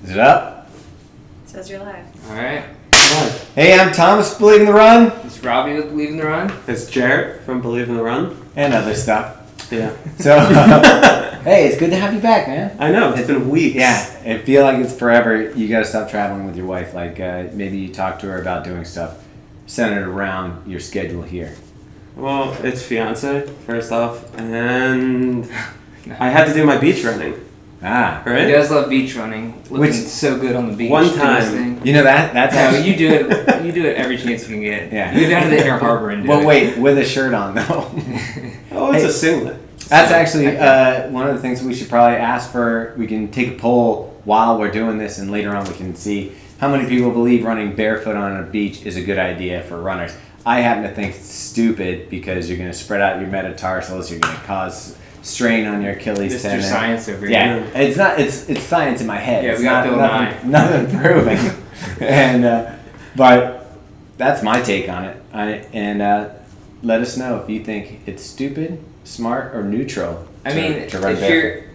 Is it up? It says you're live. All right. Hey, I'm Thomas, Believe in the Run. It's Robbie with Believe in the Run. It's Jarrett from Believe in the Run. And other stuff. Yeah. So, hey, it's good to have you back, man. I know, it's been weeks. Yeah, I feel like it's forever. You gotta stop traveling with your wife. Like, maybe you talk to her about doing stuff centered around your schedule here. Well, it's fiance, first off, and I had to do my beach running. Ah. He Right? does love beach running. Looking Which- so good on the beach. One doing time. his thing. You know, that's No, actually... you do it. You do it every chance you can get. Yeah. You go down to the Inner Harbor and do Well, it. wait, with a shirt on, though. Oh, it's Hey. a singlet. That's actually one of the things we should probably ask for. We can take a poll while we're doing this, and later on we can see how many people believe running barefoot on a beach is a good idea for runners. I happen to think it's stupid because you're going to spread out your metatarsals, you're going to cause strain on your Achilles Mr. tendon. Science over Yeah, here. it's not. It's science in my head. Yeah, It's we got not, Bill nothing, nothing proven. And but that's my take on it. Let us know if you think it's stupid, smart, or neutral. I mean, to run if barefoot. you're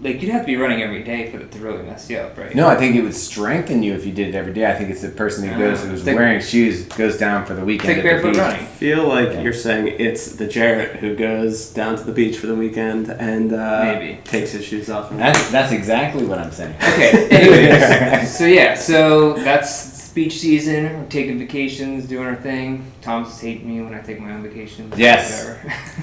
like, you'd have to be running every day for it to really mess you up, right? No, I think it would strengthen you if you did it every day. I think it's the person who's Take- wearing shoes goes down for the weekend. Take at the barefoot beach. running. I feel like Yeah. you're saying it's the Jarrett who goes down to the beach for the weekend and Maybe. takes his shoes off. That's exactly what I'm saying. Okay. Anyways, so that's beach season. We're taking vacations, doing our thing. Tom's hating me when I take my own vacations. Yes.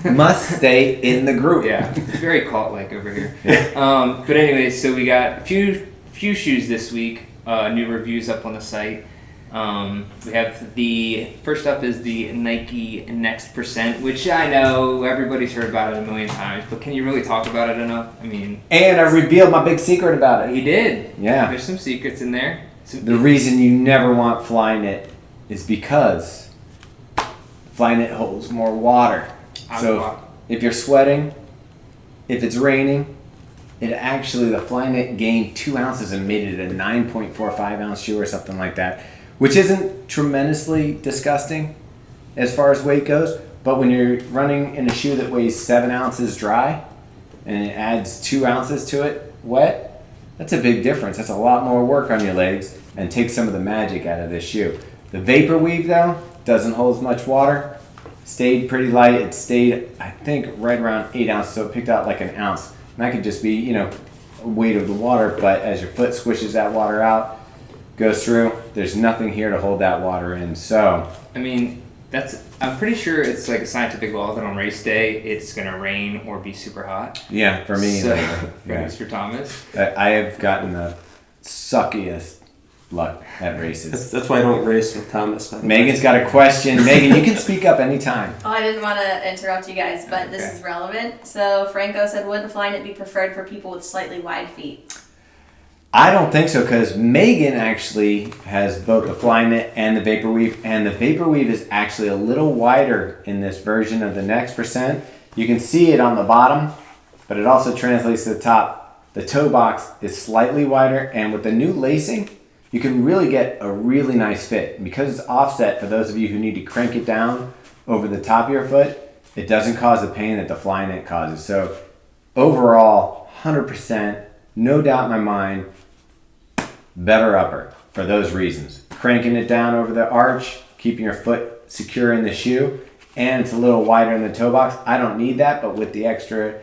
Whatever. Must stay in the group. Yeah, it's very cult-like over here. But anyways, so we got a few shoes this week. New reviews up on the site. We have the first up is the Nike Next Percent, which I know everybody's heard about it a million times, but can you really talk about it enough? I mean, And I revealed my big secret about it. he did. Yeah. There's some secrets in there. The reason you never want Flyknit is because Flyknit holds more water. So if you're sweating, if it's raining, the Flyknit gained 2 ounces and made it a 9.45 ounce shoe or something like that, which isn't tremendously disgusting as far as weight goes. But when you're running in a shoe that weighs 7 ounces dry and it adds 2 ounces to it wet, that's a big difference. That's a lot more work on your legs and takes some of the magic out of this shoe. The Vapor Weave, though, doesn't hold as much water. Stayed pretty light. It stayed, I think, right around 8 ounces, so it picked out like an ounce. And that could just be, weight of the water, but as your foot squishes that water out, goes through, there's nothing here to hold that water in. So, I mean, I'm pretty sure it's like a scientific law that on race day it's gonna rain or be super hot. yeah, for me, So, yeah. Mr. Thomas. I have gotten the suckiest luck at races. That's why I don't race with Thomas. by the way. Megan's got a question. Megan, you can speak up anytime. Oh, I didn't want to interrupt you guys, but this is relevant. So Franco said, wouldn't Flyknit be preferred for people with slightly wide feet? I don't think so, because Megan actually has both the Flyknit and the Vapor Weave, and the Vapor Weave is actually a little wider in this version of the Next Percent. You can see it on the bottom, but it also translates to the top. The toe box is slightly wider, and with the new lacing, you can really get a really nice fit. And because it's offset, for those of you who need to crank it down over the top of your foot, it doesn't cause the pain that the Flyknit causes. So overall, 100%, no doubt in my mind, better upper for those reasons. Cranking it down over the arch, keeping your foot secure in the shoe, and it's a little wider in the toe box. I don't need that, but with the extra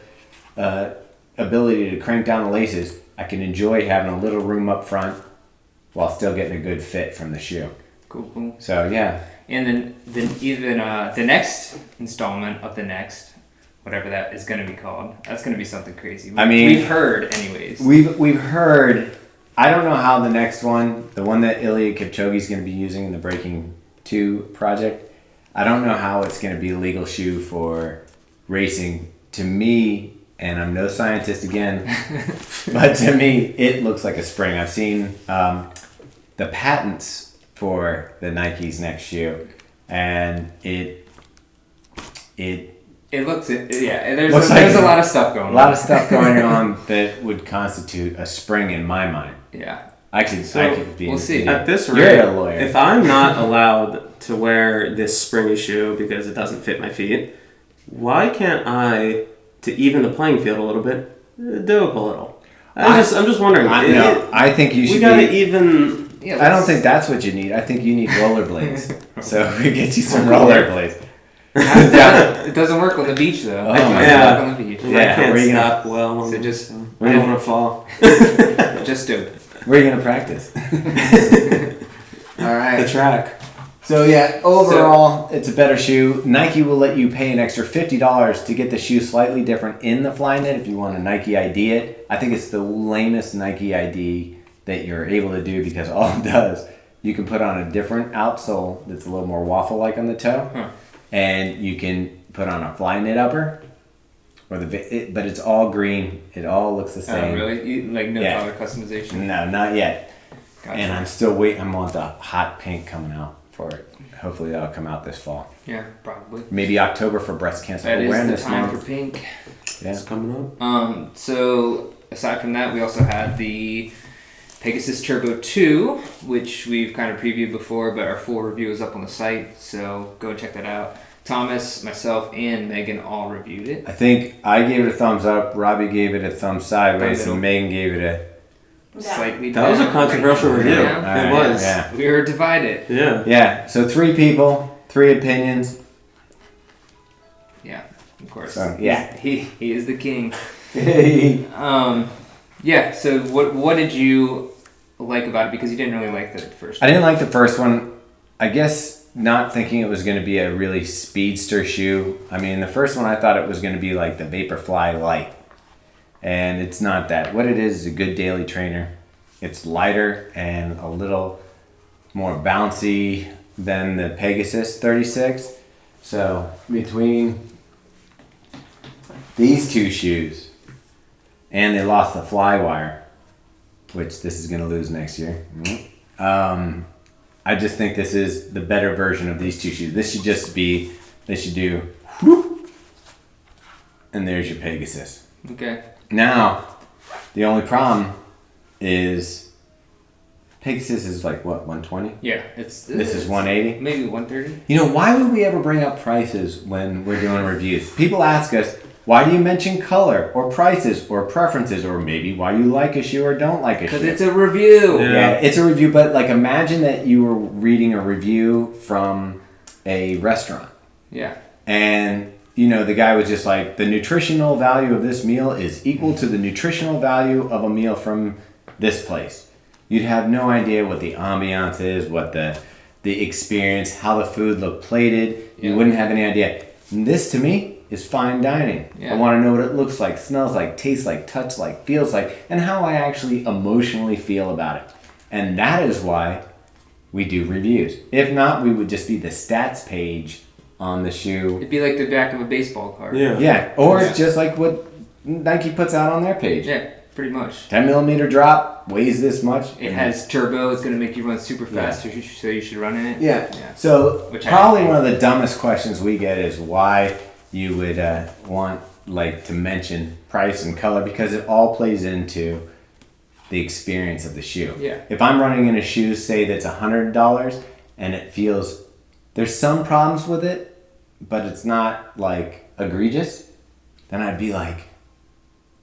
ability to crank down the laces, I can enjoy having a little room up front while still getting a good fit from the shoe. Cool. So yeah. And then even the next installment of the Next, whatever that is going to be called, that's going to be something crazy. We've heard anyways. We've heard. I don't know how the next one, the one that Ilya Kipchoge is going to be using in the Breaking 2 project, I don't know how it's going to be a legal shoe for racing. To me, and I'm no scientist again, but to me, it looks like a spring. I've seen the patents for the Nike's next shoe, and it looks, there's like a lot of stuff going on. A lot of stuff going on that would constitute a spring in my mind. Yeah. I could be. We'll see. At this You're rate, a lawyer. if I'm not allowed to wear this springy shoe because it doesn't fit my feet, why can't I, to even the playing field a little bit, dope a little? I'm just wondering. I think you should. We gotta even. Yeah, I don't think that's what you need. I think you need rollerblades. So we get you some rollerblades. It doesn't work on the beach though. Oh, It doesn't yeah. work on the beach. I Yeah, can't where you gonna- stop well. So just I don't want to fall. just do it. Where are you gonna practice? All The right. track. So yeah, overall, it's a better shoe. Nike will let you pay an extra $50 to get the shoe slightly different in the Flyknit if you want to Nike ID it. I think it's the lamest Nike ID that you're able to do because all it does, you can put on a different outsole that's a little more waffle-like on the toe, and you can put on a Flyknit upper, or but it's all green. It all looks the same. Really? Like no Yeah. color customization? No, not yet. Gotcha. And I'm still waiting. I'm on the hot pink coming out for it. Hopefully that'll come out this fall. Yeah, probably. Maybe October for Breast Cancer That is the Awareness time Month. for pink. Yeah. It's coming up. So aside from that, we also had the Pegasus Turbo 2, which we've kind of previewed before, but our full review is up on the site, so go check that out. Thomas, myself, and Megan all reviewed it. I think I gave it a thumbs up. Robbie gave it a thumb sideways, Middle. and Megan gave it a. Slightly That was a down. controversial Right review. now. Alright, It was. Yeah. We were divided. Yeah. Yeah. So 3 people, 3 opinions. Yeah, of course. So, yeah. He is the king. I Yeah. So what did you like about it? Because you didn't really like the first. didn't like the first one. I guess not thinking it was going to be a really speedster shoe. I mean, the first one I thought it was going to be like the Vaporfly Light. And it's not that. What it is a good daily trainer. It's lighter and a little more bouncy than the Pegasus 36. So between these 2 shoes, and they lost the Flywire, which this is going to lose next year. I just think this is the better version of these 2 shoes. This should just be, they should do, whoop, and there's your Pegasus. Okay. Now, the only problem is Pegasus is like what, 120? Yeah. This is 180. Maybe 130. You know, why would we ever bring up prices when we're doing reviews? People ask us, why do you mention color or prices or preferences or maybe why you like a shoe or don't like a shoe? Because it's a review. Yeah, it's a review, but like imagine that you were reading a review from a restaurant. Yeah. And you know, the guy was just like, the nutritional value of this meal is equal to the nutritional value of a meal from this place. You'd have no idea what the ambiance is, what the experience, how the food looked plated. Yeah. You wouldn't have any idea. And this to me is fine dining. Yeah. I want to know what it looks like, smells like, tastes like, touch like, feels like, and how I actually emotionally feel about it. And that is why we do reviews. If not, we would just be the stats page on the shoe. It'd be like the back of a baseball card. Yeah. Yeah, or Yeah. it's just like what Nike puts out on their page. Yeah, pretty much. 10 millimeter drop, weighs this much. It has turbo. It's going to make you run super fast, so you should run in it. Yeah. Yeah. So Which I probably hate. one of the dumbest questions we get is why you would want like to mention price and color, because it all plays into the experience of the shoe. Yeah. If I'm running in a shoe, say that's $100, and it feels there's some problems with it, but it's not like egregious, then I'd be like,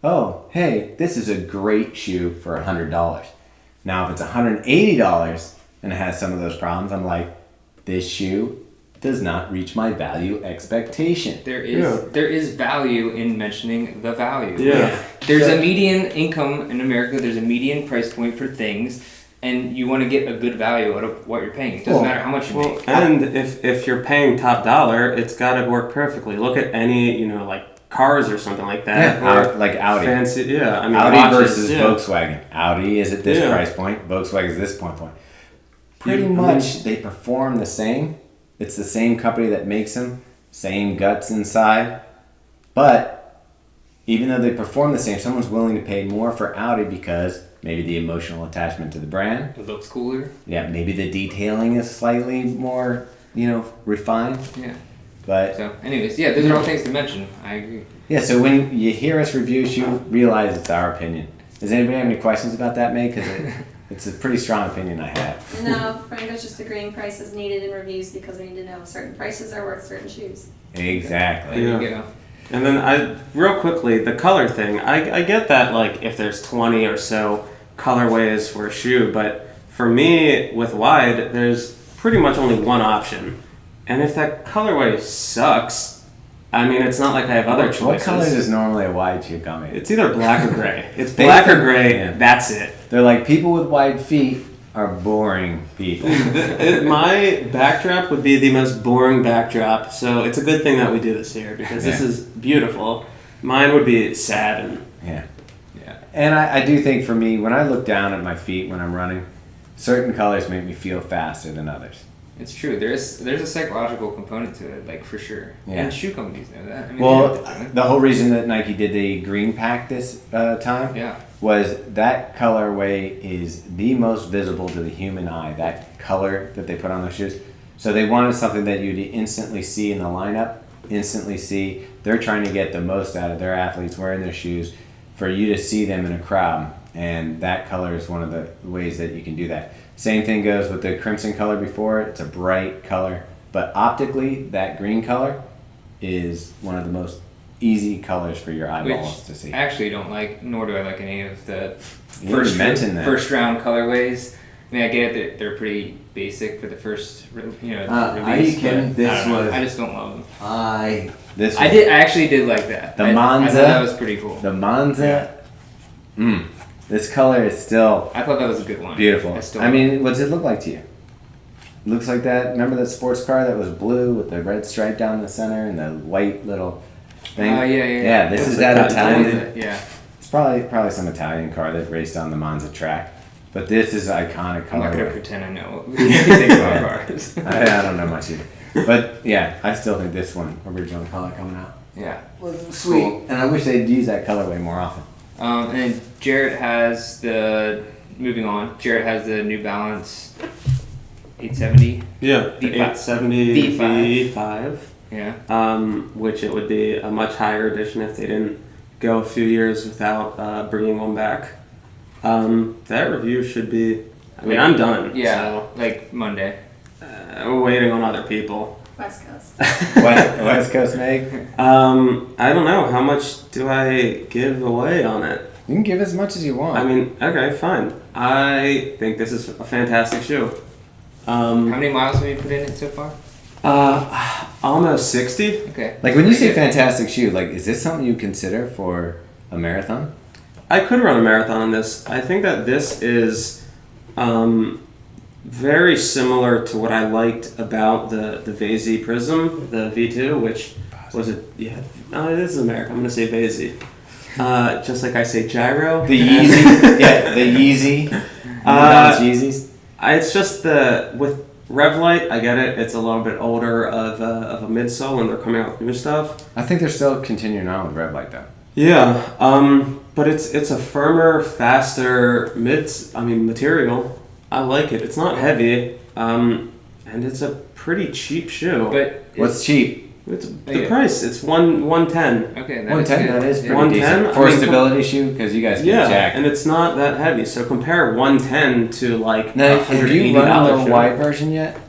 oh, hey, this is a great shoe for $100. Now, if it's $180 and it has some of those problems, I'm like, this shoe does not reach my value expectation. There is value in mentioning the value. Yeah. There's a median income in America. There's a median price point for things, and you want to get a good value out of what you're paying. It doesn't Well, matter how much you Well, make. and if you're paying top dollar, it's got to work perfectly. Look at any, like cars or something like that. Yeah, like Audi. Fancy, yeah. I mean, Audi watches, versus yeah. Volkswagen. Audi is at this Yeah. price point. Volkswagen is this point. Pretty I much, they perform the same. It's the same company that makes them, same guts inside. But even though they perform the same, someone's willing to pay more for Audi because maybe the emotional attachment to the brand. It looks cooler. Yeah, maybe the detailing is slightly more, refined. Yeah. But So, anyways, yeah, those are all things to mention. I agree. yeah, so when you hear us review a shoe, realize it's our opinion. Does anybody have any questions about that, May? Because it's a pretty strong opinion I have. No, Franco's just agreeing price is needed in reviews because we need to know certain prices are worth certain shoes. Exactly. There Yeah. you go. And then real quickly, the color thing. I get that like if there's 20 or so colorways for a shoe, but for me with wide, there's pretty much only one option. And if that colorway sucks, I mean, it's not like I have other choices. What color is normally a wide shoe coming? It's either black or gray. It's black or gray. Yeah. That's it. They're like, people with wide feet are boring people. My backdrop would be the most boring backdrop, so it's a good thing that we do this here because this is beautiful. Mine would be sad and Yeah. Yeah. And I do think for me, when I look down at my feet when I'm running, certain colors make me feel faster than others. It's true. There's a psychological component to it, like for sure. Yeah. And shoe companies know that. I mean, Well, they know what the whole reason that Nike did the green pack this time they're doing. was that colorway is the most visible to the human eye, that color that they put on those shoes. So they wanted something that you'd instantly see in the lineup, instantly see. They're trying to get the most out of their athletes wearing their shoes for you to see them in a crowd. And that color is one of the ways that you can do that. Same thing goes with the crimson color before. It's a bright color. But optically, that green color is one of the most easy colors for your eyeballs Which to see. I actually don't like, nor do I like any of the You didn't mention that. first round colorways. I mean, I get it that they're pretty basic for the first, Are release. you kidding? But This I don't know. was- I just don't love them. This I actually did like that. The I Monza. thought that was pretty cool. The Monza. This color is still I thought that was a good one. beautiful. still I mean, what's it look like to you? Looks like that. Remember that sports car that was blue with the red stripe down the center and the white little thing? Oh yeah. Yeah, this What's is the that cut? Italian. Yeah. It's probably some Italian car that raced on the Monza track. But this is iconic I'm not color. gonna pretend I know anything about cars. I don't know much either. But yeah, I still think this one, original color coming out. Yeah. Was sweet. And I wish they'd use that colorway more often. And then Jarrett has moving on. Jarrett has the New Balance 870. yeah, V5. 870 V5. V5. Yeah. Which it would be a much higher edition if they didn't go a few years without bringing one back. That review should be. I mean, I'm done. Yeah. Like Monday. So, we're waiting on other people. West Coast. West Coast Meg. I don't know. How much do I give away on it? You can give as much as you want. I mean, okay, fine. I think this is a fantastic shoe. How many miles have you put in it so far? Almost 60. Okay. like when you say Pretty good. fantastic shoe, like is this something you consider for a marathon? I could run a marathon on this. I think that this is very similar to what I liked about the Vase Prism, the V2, which was it? Yeah, this is America. I'm gonna say Vase. Just like I say gyro. The Yeezy, yeah, the Yeezy, Yeezys. It's just with Revlite, I get it. It's a little bit older of a midsole when they're coming out with new stuff. I think they're still continuing on with Revlite though. Yeah, but it's a firmer, faster material. I like it. It's not heavy, and it's a pretty cheap shoe. But What's cheap? It's the price. It's 110. okay. 110. That is pretty 110? decent for I a mean, stability shoe because you guys get Yeah, jacked. and it's not that heavy. So compare 110 to like Now, have you run $180 the shoe. wide version yet?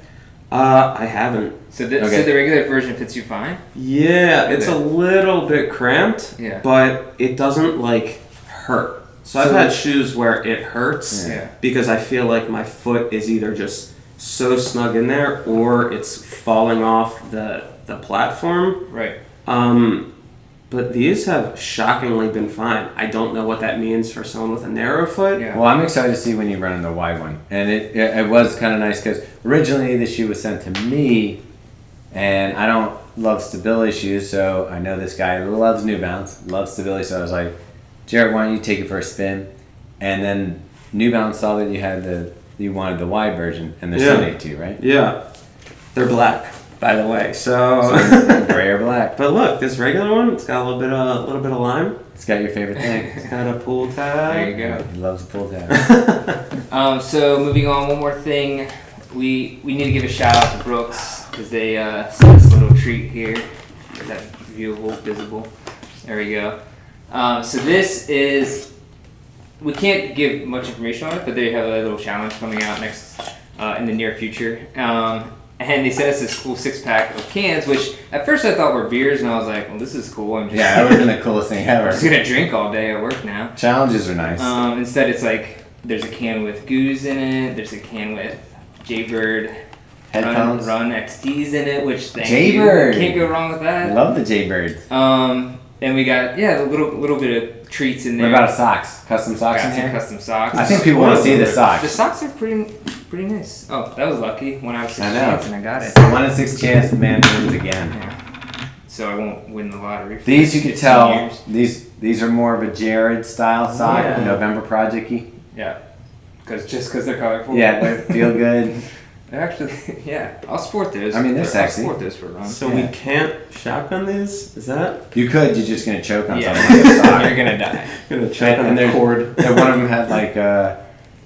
I haven't. So Okay. the regular version fits you fine. Yeah, it's a Okay. little bit cramped. Yeah. But it doesn't like hurt. So I've So- had shoes where it hurts Yeah. because I feel like my foot is either just so snug in there or it's falling off the platform. Right. But these have shockingly been fine. I don't know what that means for someone with a narrow foot. Yeah. Well, I'm excited to see when you run in the wide one, and it was kind of nice because originally the shoe was sent to me, and I don't love stability shoes, so I know this guy loves New Balance, loves stability, so I was like, Jarrett, why don't you take it for a spin? And then New Balance saw that you wanted the wide version, and they're sending it to you, right? Yeah. They're black, by the way. So Gray or black. but look, this regular one, it's got a little bit of lime. It's got your favorite thing. It's got a pull There tab. you go. He loves the pull tab. So moving on, one more thing. We need to give a shout out to Brooks because they sent us a little treat here. Is that viewable, visible? There we go. So this is, we can't give much information on it, but they have a little challenge coming out next in the near future. And they sent us this cool 6-pack of cans, which at first I thought were beers, and I was like, well, this is cool. I'm just, Yeah, that would have been the coolest thing I'm just ever. going to drink all day at work now. Challenges are nice. Instead, it's like there's a can with Goose in it, there's a can with Jaybird Headphones. Run XTs in it, which Jaybird. Can't go wrong with I that. love the Jaybirds. And we got a little bit of treats in What there. about socks? Custom socks Got in some here? custom socks. I think people want to see the The socks. socks are pretty nice. Oh, that was lucky. 1 out of 6 I know. chance, and I got it. 1 in 6 chance the man wins again. Yeah. So I won't win the lottery. for These you could 15 tell. years. These are more of a Jared style sock, Yeah. November project-y. Yeah. Because they're colorful. Yeah, they feel good. They're actually, yeah. I'll sport those. I mean, they're sexy. I'll sport those for a run. So Yeah. we can't shotgun these? Is that? You could. You're just gonna choke on Yeah. something like a sock. You're gonna die. Gonna choke on And the there's- cord. And one of them had like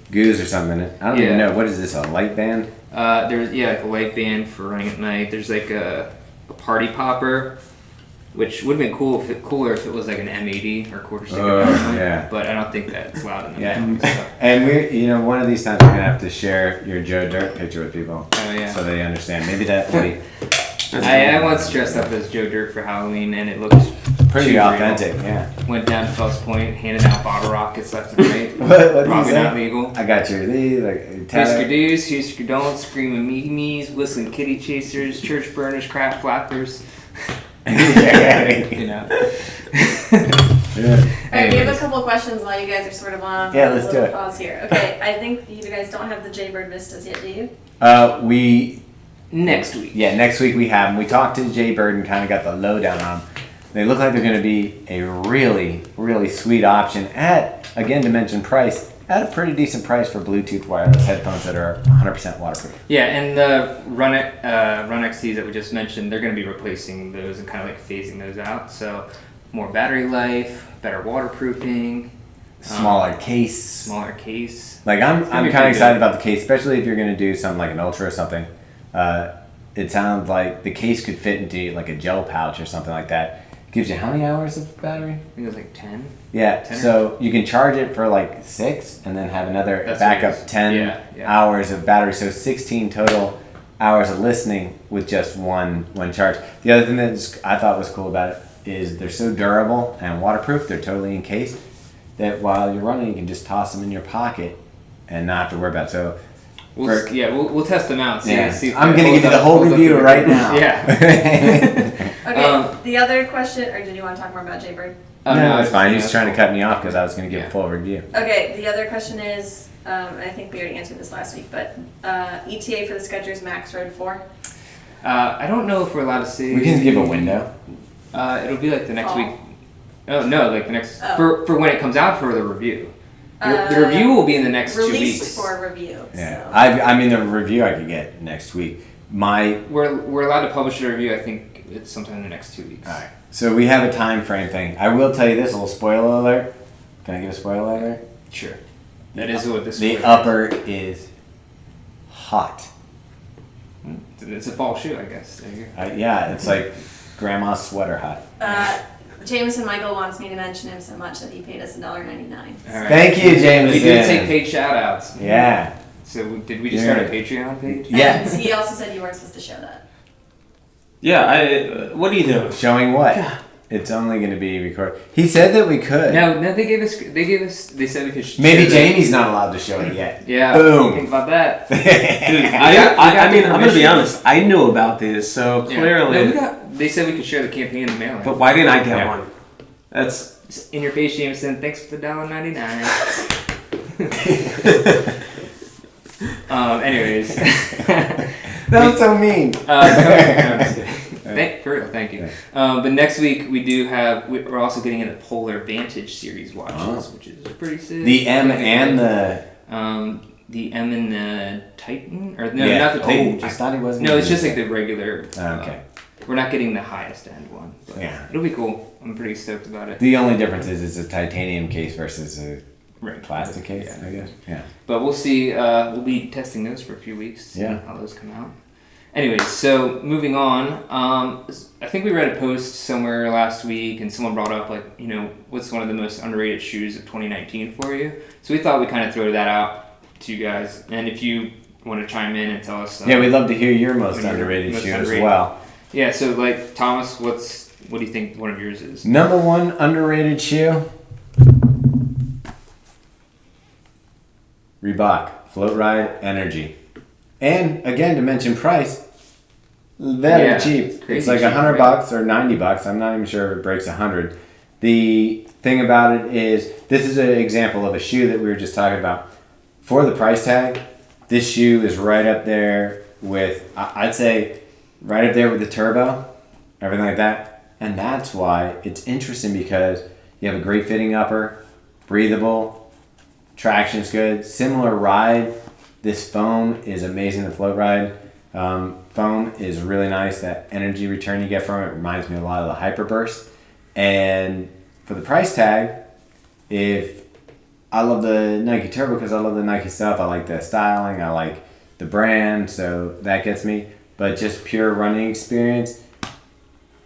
goose or something in it. I don't even Yeah. know. What is this? A light band? There's like a light band for running at night. There's like a party popper, which would have been cooler if it was like an M80 or quarter stick. Oh, or something. yeah. But I don't think that's allowed in the Yeah. Mac, so. And one of these times we're gonna have to share your Joe Dirt picture with people, Oh yeah. so they understand. Maybe that will be I once dressed up as Joe Dirt for Halloween, and it looked pretty too authentic. real. Yeah. Went down to Fells Point, handed out bottle rockets left and right. What did he Probably say? not legal. I got your these like Here's Tyler. your do's, here's your don'ts, screaming memes, whistling kitty chasers, church burners, crap flappers. Yeah. You know. Yeah. Alright, we have a Anyways. couple of questions while you guys are sort of on Yeah, a let's do little it. pause here. Okay, I think you guys don't have the Jaybird Vistas yet, do you? We Next week. next week we have them. We talked to Jay Bird and kind of got the lowdown on them. They look like they're going to be a really, really sweet option at, again, to mention price, at a pretty decent price for Bluetooth wireless headphones that are 100% waterproof. Yeah, and the Run XTs that we just mentioned, they're going to be replacing those and kind of like phasing those out. So more battery life, better waterproofing, Smaller case. smaller case. Like I'm gonna kind be of pretty excited good. about the case, especially if you're going to do something like an Ultra or something. It sounds like the case could fit into like a gel pouch or something like that. Gives you how many hours of battery? I think it was like 10. Yeah, 10 so you can charge it for like 6 and then have another That's backup what it is. 10 Yeah. hours of battery. So 16 total hours of listening with just one charge. The other thing that I thought was cool about it is they're so durable and waterproof. They're totally encased that while you're running, you can just toss them in your pocket and not have to worry about it. So We'll test them out. yeah, See if I'm they going to hold give you the up- whole hold up review to the- right now. Yeah. Okay, the other question, or did you want to talk more about Jaybird? Oh, no, it's I- fine. yeah, He's trying to cool. cut me off because I was going to give Yeah. a full review. Okay, the other question is, I think we already answered this last week, but ETA for the Skechers Max Road 4? I don't know if we're allowed to say. We can give a window. It'll be like the next Fall. week. Oh no, like the next Oh. for when it comes out for the review. The review will be in the next 2 Released weeks. for review. Yeah, So. I mean the review I could get next week. We're allowed to publish the review. I think it's sometime in the next 2 weeks. All right. So we have a time frame thing. I will tell you this, a little spoiler alert. Can I give a spoiler alert? Sure. That is what this. The is. upper is hot. It's a fall shoe, I guess. There you go. Yeah, it's like grandma's sweater hot. Jameson Michael wants me to mention him so much that he paid us $1.99. All right. Thank you, Jameson. We did take paid shout outs. Yeah. So did we just Yeah. start a Patreon page? Yeah. And he also said you weren't supposed to show that. Yeah, what do you do? Showing what? It's only going to be recorded. He said that we could. No, they said we could. Maybe share the- Jamie's not allowed to show it yet. Yeah. Boom. Think about that. Dude, got I mean, the I'm gonna be permission. honest. I knew about these, so Yeah. clearly. No, they said we could share the campaign in the mail. But why didn't I get Yeah. one? That's Just in your face, Jameson. Thanks for the $1.99. Anyways. That was so mean. For real, thank you. But next week we're also getting into Polar Vantage series watches, which is pretty sick. The M and the M and the Titan, or no, yeah. not the Titan. Oh, I thought he wasn't. No, gonna it's do just like that. the regular. Okay. We're not getting the highest end one. But Yeah. it'll be cool. I'm pretty stoked about it. The only difference is it's a titanium case versus a Right. plastic case, Yeah. I guess. Yeah. But we'll see. We'll be testing those for a few weeks. See Yeah. how those come out. Anyways, so moving on. I think we read a post somewhere last week, and someone brought up what's one of the most underrated shoes of 2019 for you. So we thought we'd kind of throw that out to you guys, and if you want to chime in and tell us. Yeah, we'd love to hear your most What your underrated most shoe underrated. as well. Yeah, so like Thomas, what do you think one of yours is? Number one underrated shoe. Reebok Float Ride Energy. And again, to mention price, very Yeah, cheap. it's crazy It's like cheap, $100 right? or $90. I'm not even sure if it breaks 100. The thing about it is, this is an example of a shoe that we were just talking about. For the price tag, this shoe is right up there with, I'd say, right up there with the Turbo, everything like that. And that's why it's interesting, because you have a great fitting upper, breathable, traction's good, similar ride. This foam is amazing. The Float Ride foam is really nice. That energy return you get from it reminds me a lot of the Hyperburst. And for the price tag, if I love the Nike Turbo because I love the Nike stuff. I like the styling. I like the brand, so that gets me. But just pure running experience,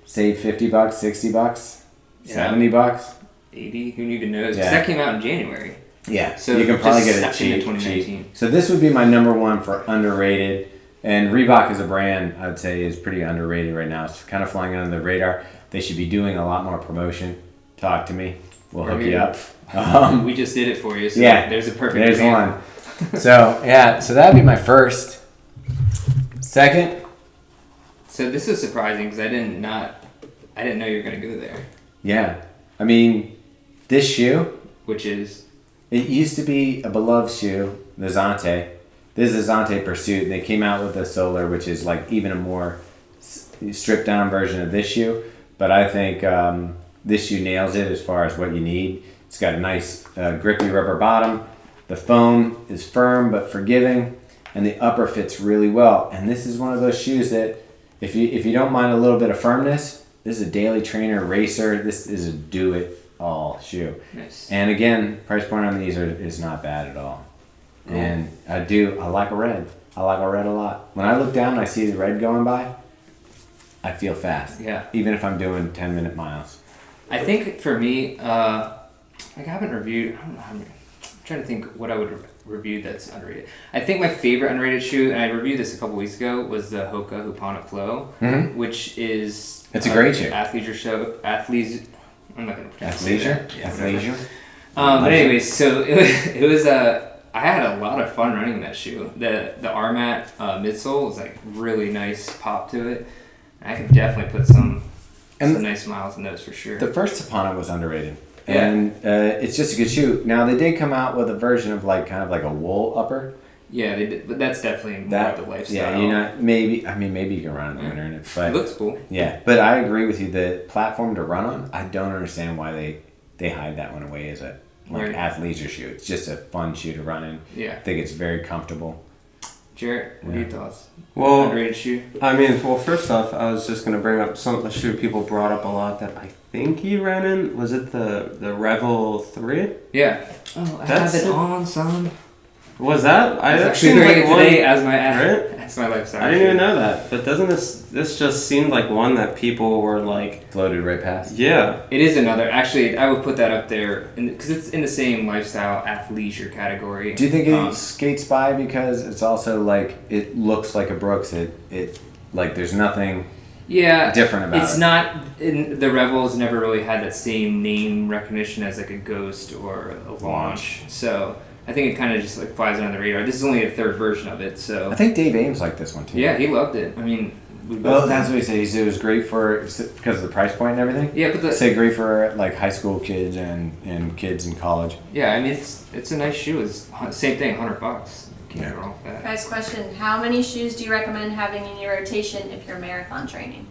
save $50, $60, Yeah. $70. 80? Who even knows? 'Cause Yeah. that came out in January. Yeah, So you can probably just get it second in cheap. 2019. So this would be my number one for underrated. And Reebok as a brand, I'd say, is pretty underrated right now. It's kind of flying under the radar. They should be doing a lot more promotion. Talk to me. We'll hook you up. We just did it for you. So Yeah, there's a perfect There's example. one. So yeah, so that'd be my first. Second, So this is surprising because I didn't know you were gonna go there. yeah. I mean, this shoe, Which is it used to be a beloved shoe, the Zante. This is the Zante Pursuit. They came out with a Solar, which is like even a more stripped down version of this shoe. But I think this shoe nails it as far as what you need. It's got a nice grippy rubber bottom. The foam is firm but forgiving, and the upper fits really well. And this is one of those shoes that, if you don't mind a little bit of firmness, this is a daily trainer racer. This is a do-it-all shoe. nice. And again, price point on these is not bad at all. Cool. And I like a red. I like a red a lot. When I look down and I see the red going by, I feel fast. Yeah. Even if I'm doing 10-minute miles. I think for me, I haven't reviewed. I don't know how many. I'm trying to think what I would review that's underrated. I think my favorite underrated shoe, and I reviewed this a couple weeks ago, was the Hoka Huponic Flow, Mhm. which is It's a great shoe. Athleisure show. Athleisure. I'm not gonna pronounce Athleisure? that. Yeah, whatever. Athleisure? But anyways, so it was I had a lot of fun running that shoe. The Armat midsole was like really nice pop to it. I could definitely put some nice miles in those for sure. The first Huponic was underrated. Yeah. And it's just a good shoe. Now, they did come out with a version of like kind of like a wool upper. Yeah, they did, but that's definitely more of the lifestyle. Yeah, maybe you can run in the winter in it. But It looks cool. yeah, but I agree with you. The platform to run on, I don't understand why they hide that one away as a Right. athleisure shoe. It's just a fun shoe to run in. Yeah. I think it's very comfortable. Jarrett, what are your thoughts? Well, Underrated shoe? I mean, well, first off, I was just going to bring up the shoe people brought up a lot that I think you ran in. Was it the Revel 3? Yeah. Oh, I That's have it it. on, son. Was that? I was that actually seemed wearing it one- today as my Right? that's my lifestyle. I didn't even know that. But doesn't this just seemed like one that people were like, Floated right past. yeah. It is another. Actually, I would put that up there because it's in the same lifestyle athleisure category. Do you think it skates by because it's also like it looks like a Brooks? It like there's nothing Yeah, different about it's it. not. The Rebels never really had that same name recognition as like a Ghost or a Launch. So I think it kind of just like flies under the radar. This is only a third version of it, so I think Dave Ames liked this one too. yeah, he loved it. I mean, we Well, both- that's what he said. He said it was great for because of the price point and everything. yeah, but He said great for like high school kids and kids in college. yeah, I mean it's a nice shoe. It's same thing, $100. Can't go wrong with that. Guys, question: how many shoes do you recommend having in your rotation if you're marathon training?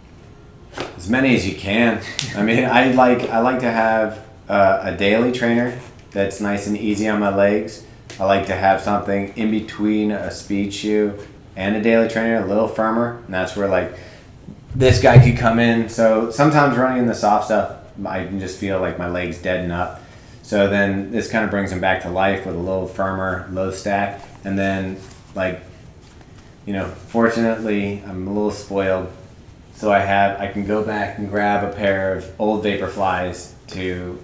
As many as you can. I mean, I like to have a daily trainer that's nice and easy on my legs. I like to have something in between a speed shoe and a daily trainer, a little firmer, and that's where like this guy could come in. So sometimes running in the soft stuff, I can just feel like my legs deaden up. So then this kind of brings them back to life with a little firmer low stack, and then like, you know, fortunately I'm a little spoiled. So I can go back and grab a pair of old Vaporflies to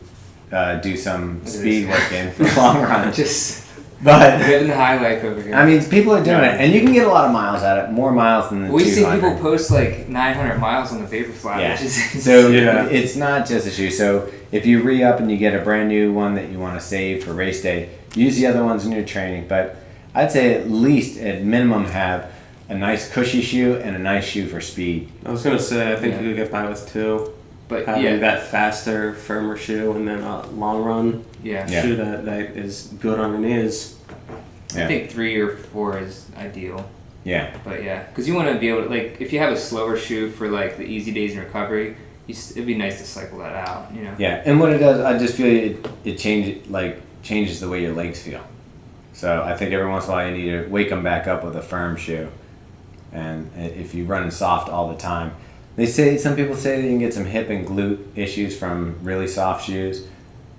do some speed work in for long run. Just But Living the high life over here. I mean, people are doing it, and you can get a lot of miles out of it, more miles than the We've seen 200. people post like 900 miles on the Vaporfly, Yeah. which is So Yeah. it's not just a shoe. So if you re-up and you get a brand new one that you want to save for race day, use the other ones in your training. But I'd say at least, at minimum, have a nice cushy shoe and a nice shoe for speed. I was gonna say, I think Yeah. you could get by with two. But Having yeah, that faster, firmer shoe, and then a long run yeah. Yeah. shoe that is good on your knees. I think 3 or 4 is ideal. Yeah. But yeah, because you want to be able to, like, if you have a slower shoe for like the easy days in recovery, it'd be nice to cycle that out, you know. Yeah, and what it does, I just feel it changes the way your legs feel. So I think every once in a while you need to wake them back up with a firm shoe. And if you run soft all the time, some people say that you can get some hip and glute issues from really soft shoes.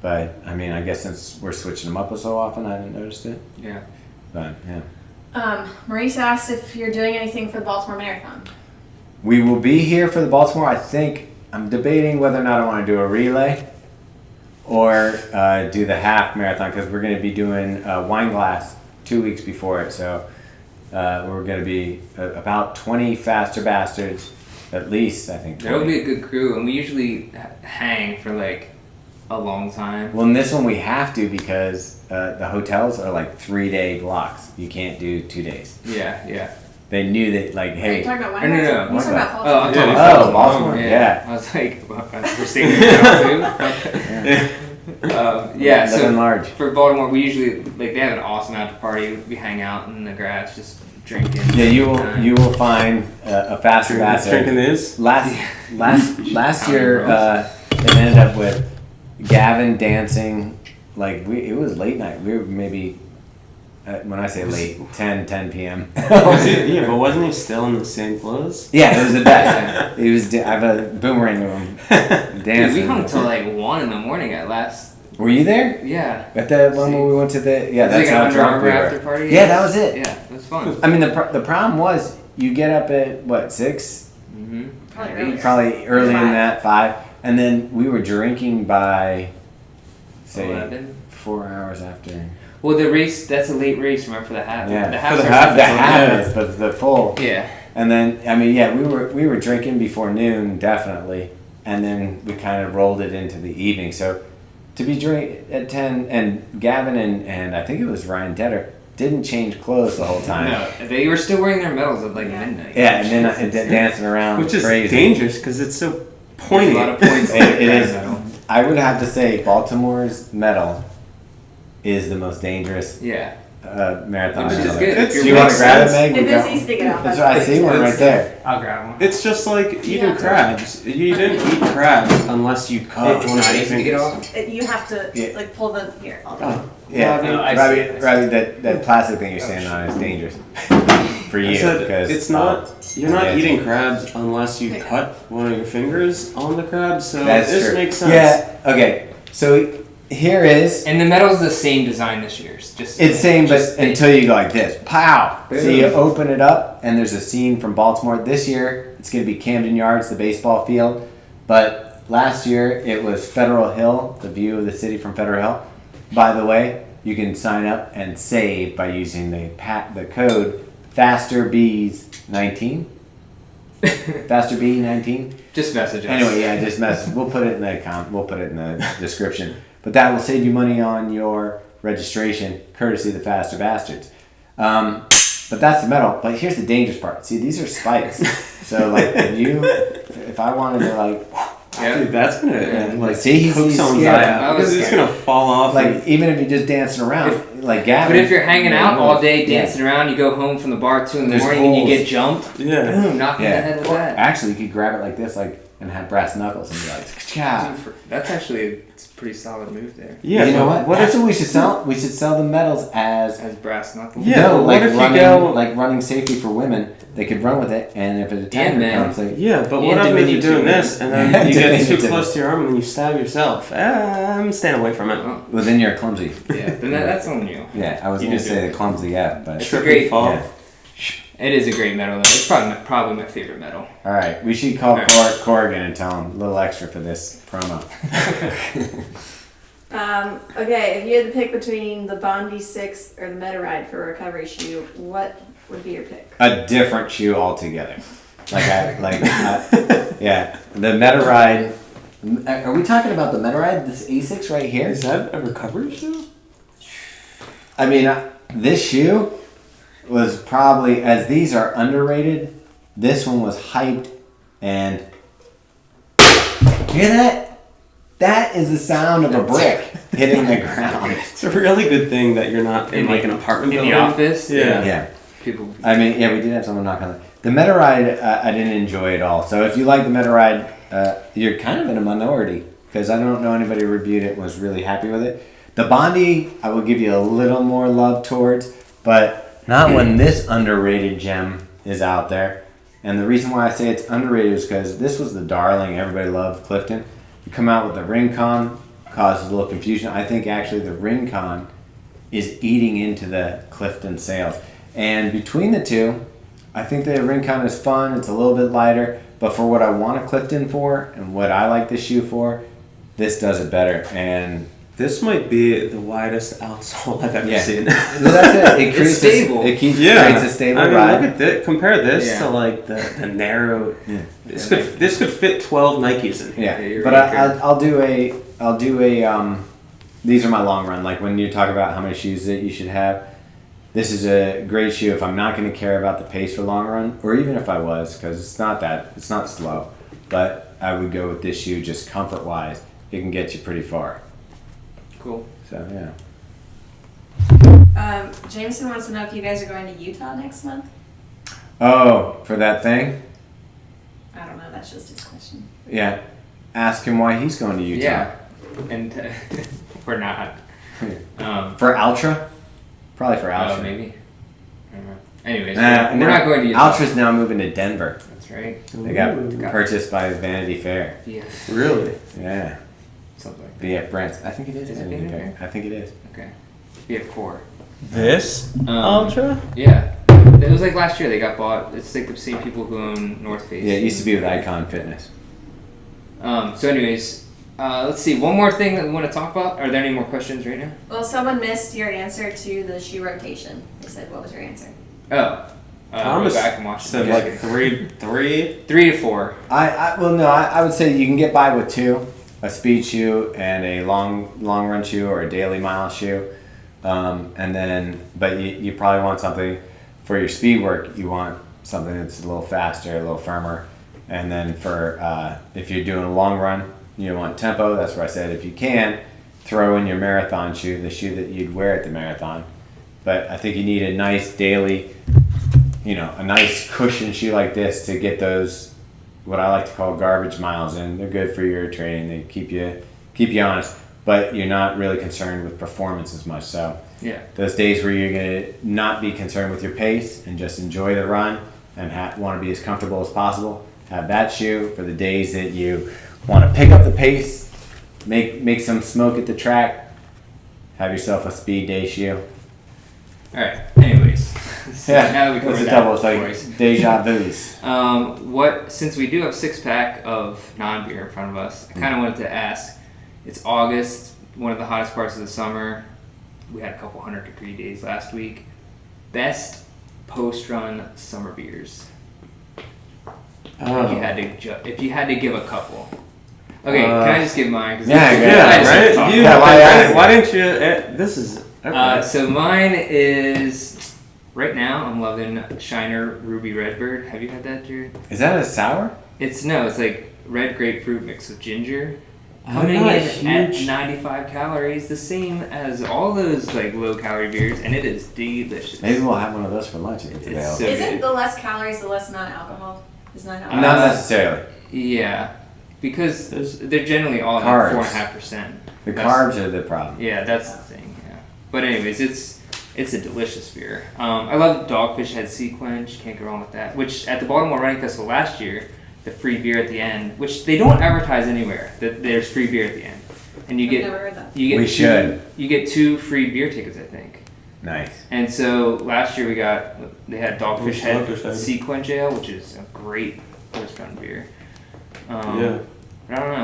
But I mean, I guess since we're switching them up so often, I haven't noticed it. Yeah. But yeah. Maurice asked if you're doing anything for the Baltimore Marathon. We will be here for the Baltimore. I think I'm debating whether or not I want to do a relay or do the half marathon, because we're going to be doing wine glass 2 weeks before it. So we're going to be about 20 faster bastards, at least, I think. That would be a good crew, and we usually hang for like a long time. Well, in this one we have to, because the hotels are like 3-day blocks. You can't do 2 days. Yeah, yeah. They knew that, like, Are you hey. talking about No, no, wine? no. You're talking about Oh, I'm Baltimore. talking Yeah. about Baltimore, yeah. I was like, well, we're staying here now too. Yeah, Living so large. for Baltimore, we usually, like, they have an awesome after party. We hang out in the grass, just drinking. Yeah, you will find a faster bastard. Drinking this? Last year, it ended up with Gavin dancing. Like it was late night. We were maybe when I say late, 10 p.m. Yeah, but wasn't he still in the same clothes? Yeah, it was the best. It was. I have a boomerang of him Dude, dancing. we hung till like 1 in the morning at last. Were you there Yeah. at the one when we went to the? Yeah, It was that's like how an Under drunk Armour we were. after party. Yeah, that was it. Yeah, it was fun. I mean, the problem was you get up at what 6? Mm-hmm. Probably earlier. Probably early in 5. that 5, and then we were drinking by say 11. 4 hours after. Well, the race, that's a late race, remember, for the half. Yeah. The half. For the starts half, at The 4. half is, but the full. Yeah. And then I mean, yeah, we were drinking before noon definitely, and then we kind of rolled it into the evening. So to be drink at 10, and Gavin and I think it was Ryan Detter didn't change clothes the whole time. No, they were still wearing their medals at like Yeah. midnight. Yeah, and then dancing around, Which is crazy. dangerous because it's so There's pointy. a lot of points. It in is. that medal. I would have to say Baltimore's medal is the most dangerous Yeah. marathon. Which is medal. good. It's- Do you want to makes grab it, sense. Meg? If We it's got- easy to get off, That's right. I see one right there. I'll grab one. It's just like eating Yeah. crabs. You didn't eat crabs unless you cut It's one of Not your easy to get fingers. off. You have to Yeah. like pull the here. I'll do it. Oh, yeah, No, I see it. Robbie, that plastic thing you're standing on is dangerous for I you. said, because it's not. You're not yeah. eating crabs unless you cut one of your fingers on the crab. So That's this true. makes sense. Yeah. Okay. So here is. And the medal's the same design this year. Just It's same, but just- until you go like this, pow! So Boom. you open it up, and there's a scene from Baltimore. This year, it's going to be Camden Yards, the baseball field. But last year, it was Federal Hill, the view of the city from Federal Hill. By the way, you can sign up and save by using the code FasterBees19. FasterB19. just message us. Anyway, yeah, just message. We'll put it in the We'll put it in the description. But that will save you money on your registration, courtesy of the Faster Bastards. But that's the medal. But here's the dangerous part. See, these are spikes. So like, if I wanted to like, Yeah. Dude, that's gonna like, see, he's cook someone's scared. eye out because it's scared. gonna fall off. Like even if you're just dancing around, like Gavin. But if you're hanging out all day Yeah. dancing around, you go home from the bar at 2 in the There's morning and you holes. get jumped, yeah. boom, knock you in the head with Or that. actually, you could grab it like this, like, and have brass knuckles and be like, cha. Dude, that's actually a pretty solid move there. Yeah. You know but what? That's if what we should sell. We should sell the medals as As brass knuckles. Yeah, no, but like what if you running, go- like running safety for women. They could run with it, and if an attacker men. comes, like, Yeah, but And what happens if you're diminutive. doing this and then you get too Diminutive. close to your arm and then you stab yourself? I'm staying away from it. Oh, well, then you're clumsy. yeah, then that's on you. Yeah, I was You gonna didn't say do the clumsy, yeah, but It's a Trip great and fall. yeah. It is a great medal. Though. It's probably my favorite medal. All right, we should call All right. Corrigan and tell him a little extra for this promo. Okay, if you had to pick between the Bondi 6 or the Metaride for a recovery shoe, what would be your pick? A different shoe altogether. Yeah, the Metaride. Are we talking about the Metaride? This Asics right here? Is that a recovery shoe? I mean, this shoe was probably, as these are underrated, this one was hyped, and hear that? That is the sound of a brick hitting the ground. It's a really good thing that you're not in like an apartment in building. the office. Yeah. People. I mean, yeah, we did have someone knock on the Metaride. I didn't enjoy it all. So if you like the Metaride, you're kind of in a minority because I don't know anybody who reviewed it and was really happy with it. The Bondi, I will give you a little more love towards, but not when this underrated gem is out there. And the reason why I say it's underrated is because this was the darling everybody loved, Clifton. You come out with the Rincon, causes a little confusion. I think actually the Rincon is eating into the Clifton sales. And between the two, I think the Rincon is fun. It's a little bit lighter, but for what I want a Clifton for and what I like this shoe for, this does it better. And This might be the widest outsole I've ever seen. That's it. It creates stable. It creates a stable ride. Look at this. Compare this to like the narrow. Yeah. This could fit 12 Nikes in here. Yeah, but I'll do a these are my long run. Like when you talk about how many shoes that you should have, this is a great shoe if I'm not going to care about the pace for long run, or even if I was, because it's not slow. But I would go with this shoe just comfort wise. It can get you pretty far. Cool. So yeah. Jameson wants to know if you guys are going to Utah next month. Oh, for that thing? I don't know. That's just his question. Yeah. Ask him why he's going to Utah. Yeah. And we're not. For Ultra? Probably for Ultra. Maybe. I don't know. Anyways, Nah, we're not going to Utah. Ultra's now moving to Denver. That's right. They got purchased by Vanity Fair. Yeah. Really? Yeah. Something like that. BF Brands. I think it is. Is it Vanity Vanity Fair. I think it is. Okay. BF Core. This Ultra? Yeah. It was like last year they got bought. It's like the same people who own North Face. Yeah, it used to be with Icon Fitness. So anyways, let's see. One more thing that we want to talk about. Are there any more questions right now? Well, someone missed your answer to the shoe rotation. They said, "What was your answer?" Oh. Thomas go back and watch said the like video. 3 3 to 4. I would say you can get by with two, a speed shoe and a long run shoe or a daily mile shoe, but you probably want something for your speed work. You want something that's a little faster, a little firmer, and then for if you're doing a long run, you want tempo. That's where I said if you can throw in your marathon shoe, the shoe that you'd wear at the marathon. But I think you need a nice daily, a nice cushion shoe like this to get those, what I like to call garbage miles in. They're good for your training. They keep you honest, but you're not really concerned with performance as much. So Yeah. those days where you're gonna not be concerned with your pace and just enjoy the run and want to be as comfortable as possible, have that shoe. For the days that you want to pick up the pace, make some smoke at the track, have yourself a speed day shoe. All right. Anyways. So Yeah, now that we it's covered a that, double. It's Boris. like deja vu's. Since we do have 6-pack of non-beer in front of us, I kind of wanted to ask. It's August, one of the hottest parts of the summer. We had a couple 100-degree days last week. Best post-run summer beers. If you had to give a couple. Okay, can I just give mine? Right? Why didn't you? This is. Okay. So mine is right now. I'm loving Shiner Ruby Redbird. Have you had that, Jared? Is that a sour? It's like red grapefruit mixed with ginger. I'm Coming not in at huge- 95 calories, the same as all those like low calorie beers, and it is delicious. Maybe we'll have one of those for lunch if it's available. so- Isn't the less calories the less non-alcohol? Is non-alcohol? Not necessarily. Yeah, because they're generally all Carbs. like 4.5%. The carbs are the problem. Yeah, that's the thing. Yeah, but anyways, it's a delicious beer. I love Dogfish Head Sea Quench. Can't go wrong with that. Which at the Baltimore Running Festival last year, the free beer at the end, which they don't advertise anywhere, that there's free beer at the end, and I've never heard that. you get We should. You get 2 free beer tickets, I think. Nice. And so last year they had Dogfish Head Dogfish Head. Sea Quench Ale, which is a great post-run beer. Yeah. But I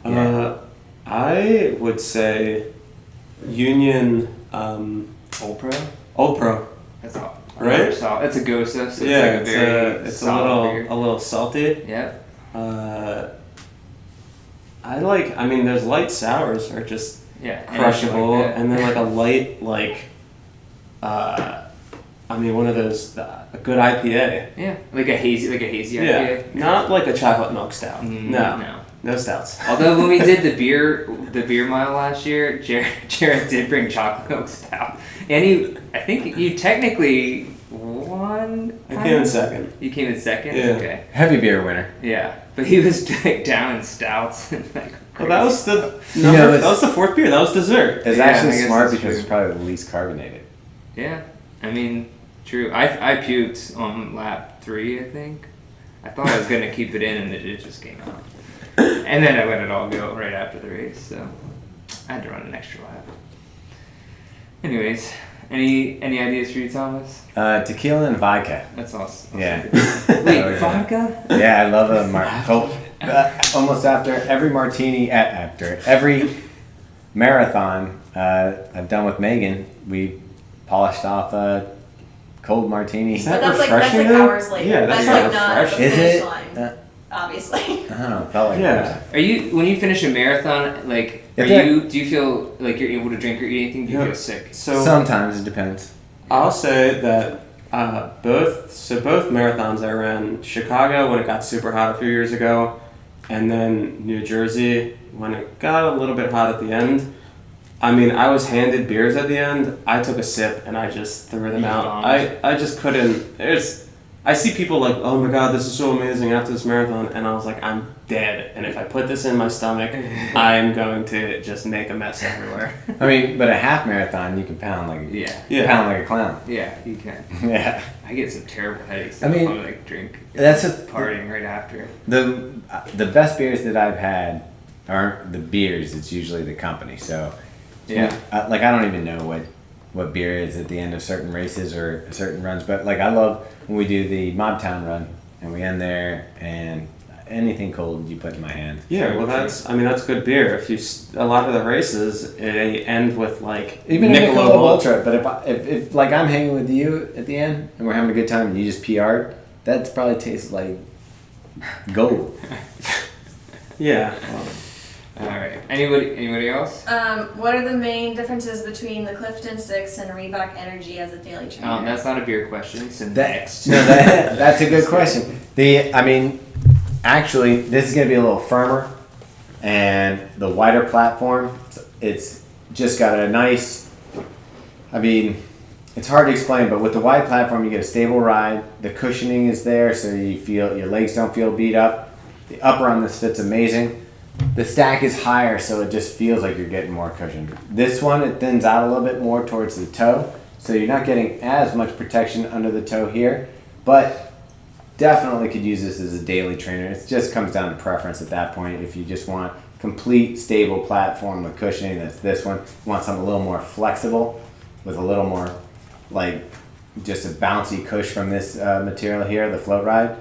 don't know. I would say Union Old Pro. Old Pro. That's all. Right? It's a Gosa, so Yeah, it's like a very it's solid beer. a little salty. Yep. I mean, there's light sours are just Yeah. crushable, anything like that. and then like a light one of those a good IPA. Yeah, like a hazy Yeah, IPA. not like a chocolate milk stout. No. No stouts. Although when we did the beer mile last year, Jared did bring chocolate milk stout, and I think you technically won. I came in second. You came in second. Yeah. Okay. Heavy beer winner. Yeah, but he was like down in stouts and like. Well, that was the it's- that was the fourth beer. That was dessert. It's Yeah, I actually guess smart that's because true. it's probably the least carbonated. Yeah, I mean, true. I puked on lap 3, I think. I thought I was gonna keep it in, and it just came out. And then I let it all go right after the race, so I had to run an extra lap. Anyways, any ideas for you, Thomas? Tequila and vodka. That's awesome. Yeah. Wait, vodka? Yeah, I love almost after every martini, after every marathon I've done with Megan, we polished off a cold martini. Is But that that's refreshing like though? hours later. Yeah, that's that's like not refreshing. the Is finish it? line, obviously. I don't know, it felt like Yeah. Are you when you finish a marathon like? If Do you feel like you're able to drink or eat anything? Do you Yeah. feel sick? So sometimes it depends. I'll say that both marathons I ran, Chicago when it got super hot a few years ago, and then New Jersey when it got a little bit hot at the end. I mean, I was handed beers at the end. I took a sip and I just threw them out. I just couldn't. I see people like, oh my god, this is so amazing after this marathon, and I was like, I'm dead. And if I put this in my stomach, I'm going to just make a mess everywhere. I mean, but a half marathon you can pound like pound like a clown. Yeah, you can. Yeah. I get some terrible headaches. I mean, if I like drink. That's partying right after. the best beers that I've had aren't the beers. It's usually the company. So Yeah. I don't even know what beer is at the end of certain races or certain runs, but like I love when we do the Mobtown run and we end there and anything cold you put in my hand. Yeah, well, that's good beer. A lot of the races they end with like Even a Michelob Michelob Ultra, but if like I'm hanging with you at the end and we're having a good time and you just PR'd, that's probably tastes like gold. Yeah. All right. Anybody else? What are the main differences between the Clifton 6 and Reebok Energy as a daily trainer? That's not a beer question. So That, next. no, that's a good question. Actually, this is going to be a little firmer and the wider platform. It's just got a nice, it's hard to explain, but with the wide platform, you get a stable ride. The cushioning is there, so you feel your legs don't feel beat up. The upper on this fit's amazing. The stack is higher, so it just feels like you're getting more cushion. This one, it thins out a little bit more towards the toe, so you're not getting as much protection under the toe here, but definitely could use this as a daily trainer. It just comes down to preference at that point. If you just want complete stable platform with cushioning, that's this one. You want something a little more flexible with a little more like just a bouncy cush from this material here, the float ride,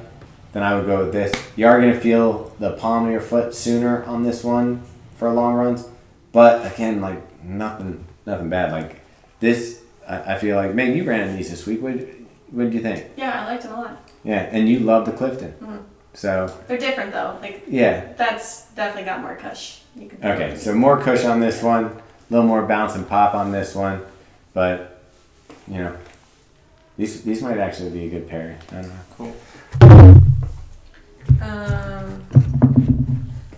then I would go with this. You are going to feel the palm of your foot sooner on this one for long runs, but again, like nothing bad. Like this, I feel like, man, you ran these this week. What did you think? Yeah, I liked it a lot. Yeah, and you love the Clifton. Mhm. So They're different though. Like yeah. that's definitely got more cush. You can Okay, so more cush on this one, a little more bounce and pop on this one, but you know, these might actually be a good pairing. I don't know. Cool.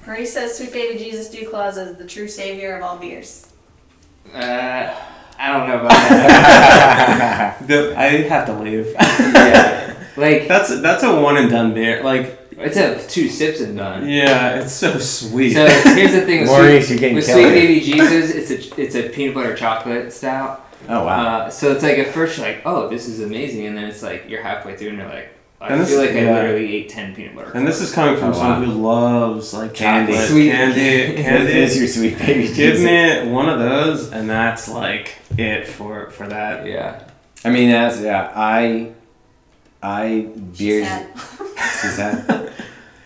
Grace says Sweet Baby Jesus Dew Claus is the true savior of all beers. I don't know about that. I have to leave. Yeah. Like That's a one and done beer. Like it's a 2 sips and done. yeah, it's so sweet. So here's the thing with Maurice, you're getting with killed. Sweet Baby Jesus, it's a peanut butter chocolate stout. Oh wow. So it's like at first you're like, oh, this is amazing, and then it's like you're halfway through and you're like, I And this- feel like I yeah. literally ate 10 peanut butter. And this is coming from Oh, wow. someone who loves like Candy. chocolate, Sweet. candy. This is your Sweet Baby Give Jesus. me one of those, and that's like it for that. Yeah. I mean, I She beers. said. Is that?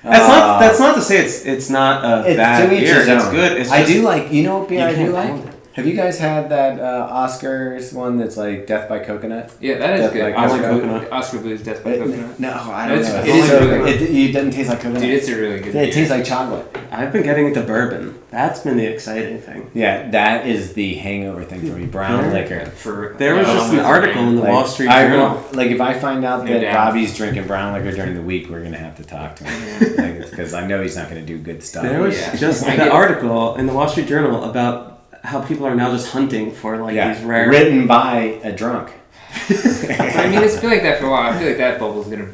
That's not to say it's not a bad to each beer. his It's own. good. It's I just, do like. You know what beer you I do can't like? own it. Have you guys had that Oscars one that's like Death by Coconut? Yeah, that is Death good. by I like coconut. Oscar Blues Death by Coconut. No, I don't It's- know. it is so really good. good. It doesn't taste like coconut. Dude, it's a really good It beer. tastes like chocolate. I've been getting into bourbon. That's been the exciting thing. Yeah, that is the hangover thing for me. Brown Yeah. liquor. There was just an article in the Wall Street Journal. Like if I find out No that doubt. Robbie's drinking brown liquor during the week, we're gonna have to talk to him because I know he's not gonna do good stuff. There was Yeah. just I an get- article in the Wall Street Journal about how people are now just hunting for like these rare. written by a drunk. I mean, it's been like that for a while. I feel like that bubble's the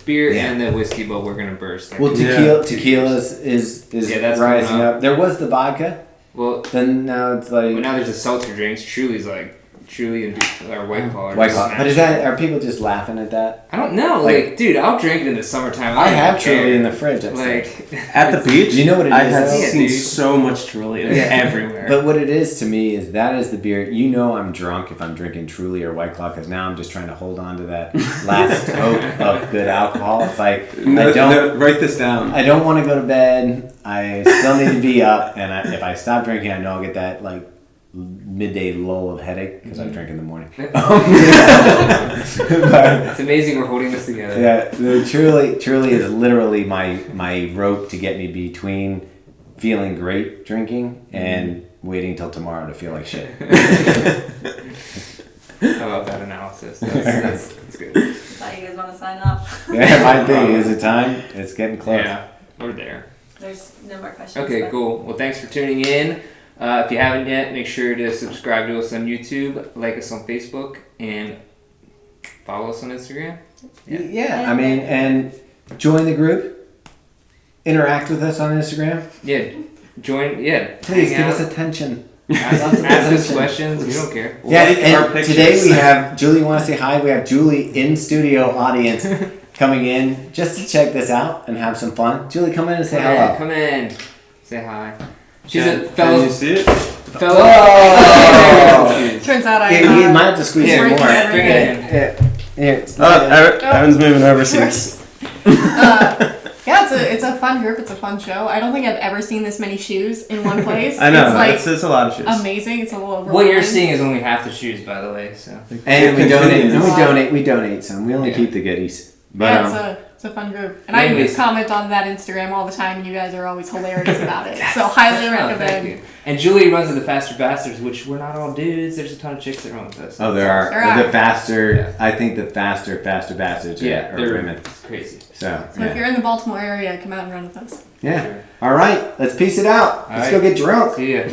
beer Yeah. and the whiskey bubble are gonna burst. Like, Well, Yeah. tequila is Yeah, that's rising coming up. There was the vodka, well, then now it's like now there's the seltzer drinks. Truly's like Truly and or White Claw. White Claw. But are people just laughing at that? I don't know. Like, dude, I'll drink it in the summertime. I don't have care. Truly in the fridge upstairs. Like At the beach, You know what it I is, have though? Yeah, seen dude. so much Truly everywhere. But what it is to me is that is the beer. You know I'm drunk if I'm drinking Truly or White Claw because now I'm just trying to hold on to that last hope of good alcohol. It's like Write this down. I don't want to go to bed. I still need to be up, and if I stop drinking, I know I'll get that like midday lull of headache because I drink in the morning. But, it's amazing we're holding this together. yeah, Truly is literally my rope to get me between feeling great drinking and waiting till tomorrow to feel like shit. How about that analysis? That's good. Thought you guys want to sign off. Yeah, my thing is it time. It's getting close. Yeah, we're there. There's no more questions. Okay, but- cool. Well, thanks for tuning in. If you haven't yet, make sure to subscribe to us on YouTube, like us on Facebook, and follow us on Instagram. Yeah, I mean, and join the group. Interact with us on Instagram. Yeah, join. Yeah, Please hang give out, us attention. ask us questions. We don't care. Yeah, Like our and pictures. today we have Julie. You want to say hi? We have Julie in studio audience coming in just to check this out and have some fun. Julie, come in and say hello. Come in. Say hi. She's Can- a fellow. Can you see it? Fellow. Oh! Turns out You might have to squeeze Yeah, some more. bring it in. Yeah. Evan's moving over seats. Yeah, it's a fun group. It's a fun show. I don't think I've ever seen this many shoes in one place. I know. It's like It's a lot of shoes. amazing. It's a little overwhelming. What you're seeing is only half the shoes, by the way. So. And we It donate. continues. We donate some. We only Yeah. keep the goodies. But Yeah, it's a fun group. And I Anyways. comment on that Instagram all the time, and you guys are always hilarious about it. So highly Oh, thank recommend. you. And Julie runs the Faster Bastards, which we're not all dudes. There's a ton of chicks that run with us. there There are are. the faster. I think the faster bastards Yeah, are they're women. crazy. So So if you're in the Baltimore area, come out and run with us. yeah. All right, let's piece it out. Let's go get drunk. See ya.